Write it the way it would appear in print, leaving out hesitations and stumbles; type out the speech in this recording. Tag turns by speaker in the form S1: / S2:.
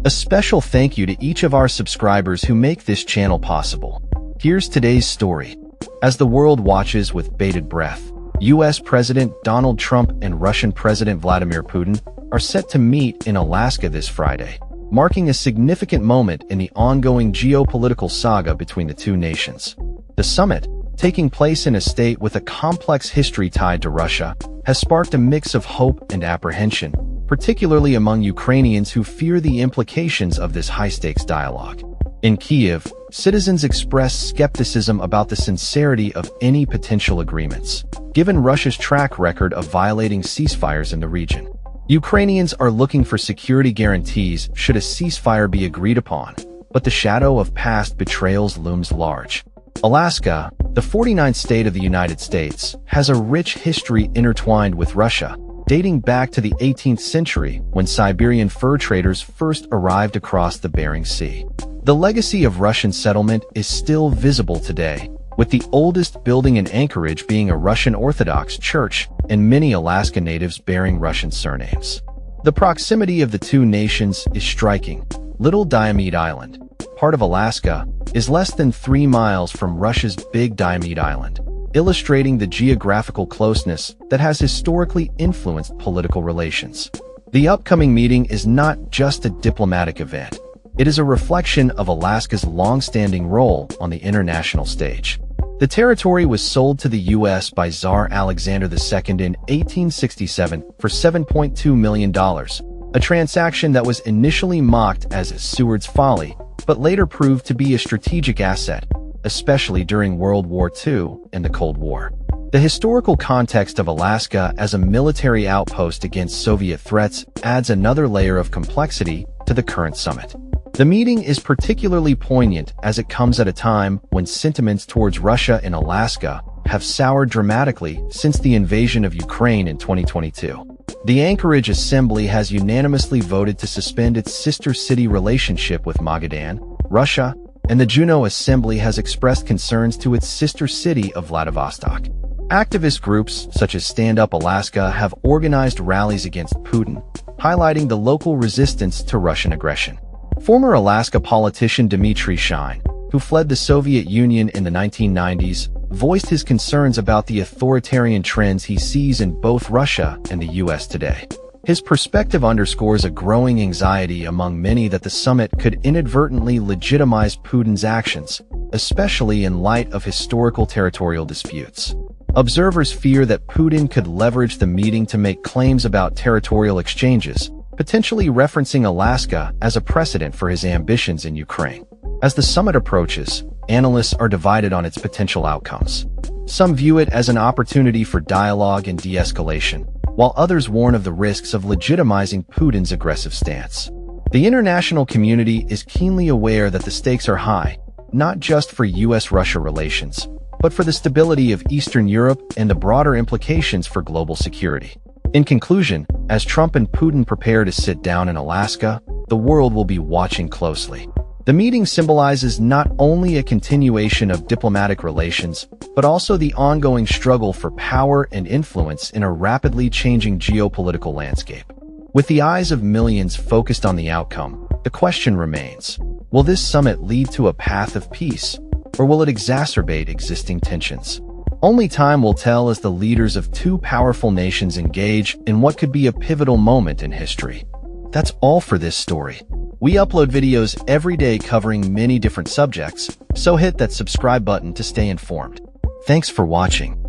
S1: A special thank you to each of our subscribers who make this channel possible. Here's today's story. As the world watches with bated breath, U.S. President Donald Trump and Russian President Vladimir Putin are set to meet in Alaska this Friday, marking a significant moment in the ongoing geopolitical saga between the two nations. The summit, taking place in a state with a complex history tied to Russia, has sparked a mix of hope and apprehension, particularly among Ukrainians who fear the implications of this high-stakes dialogue. In Kyiv, citizens expressed skepticism about the sincerity of any potential agreements, given Russia's track record of violating ceasefires in the region. Ukrainians are looking for security guarantees should a ceasefire be agreed upon, but the shadow of past betrayals looms large. Alaska, the 49th state of the United States, has a rich history intertwined with Russia, dating back to the 18th century when Siberian fur traders first arrived across the Bering Sea. The legacy of Russian settlement is still visible today, with the oldest building in Anchorage being a Russian Orthodox church and many Alaska natives bearing Russian surnames. The proximity of the two nations is striking. Little Diomede Island, part of Alaska, is less than 3 miles from Russia's Big Diomede Island, illustrating the geographical closeness that has historically influenced political relations. The upcoming meeting is not just a diplomatic event. It is a reflection of Alaska's long-standing role on the international stage. The territory was sold to the U.S. by Tsar Alexander II in 1867 for $7.2 million, a transaction that was initially mocked as a Seward's folly, but later proved to be a strategic asset, especially during World War II and the Cold War. The historical context of Alaska as a military outpost against Soviet threats adds another layer of complexity to the current summit. The meeting is particularly poignant as it comes at a time when sentiments towards Russia and Alaska have soured dramatically since the invasion of Ukraine in 2022. The Anchorage Assembly has unanimously voted to suspend its sister city relationship with Magadan, Russia, and the Juneau Assembly has expressed concerns to its sister city of Vladivostok. Activist groups such as Stand Up Alaska have organized rallies against Putin, highlighting the local resistance to Russian aggression. Former Alaska politician Dmitry Shine, who fled the Soviet Union in the 1990s, voiced his concerns about the authoritarian trends he sees in both Russia and the U.S. today. His perspective underscores a growing anxiety among many that the summit could inadvertently legitimize Putin's actions, especially in light of historical territorial disputes. Observers fear that Putin could leverage the meeting to make claims about territorial exchanges, potentially referencing Alaska as a precedent for his ambitions in Ukraine. As the summit approaches, analysts are divided on its potential outcomes. Some view it as an opportunity for dialogue and de-escalation, while others warn of the risks of legitimizing Putin's aggressive stance. The international community is keenly aware that the stakes are high, not just for U.S.-Russia relations, but for the stability of Eastern Europe and the broader implications for global security. In conclusion, as Trump and Putin prepare to sit down in Alaska, the world will be watching closely. The meeting symbolizes not only a continuation of diplomatic relations, but also the ongoing struggle for power and influence in a rapidly changing geopolitical landscape. With the eyes of millions focused on the outcome, the question remains, will this summit lead to a path of peace, or will it exacerbate existing tensions? Only time will tell as the leaders of two powerful nations engage in what could be a pivotal moment in history. That's all for this story. We upload videos every day covering many different subjects, so hit that subscribe button to stay informed. Thanks for watching.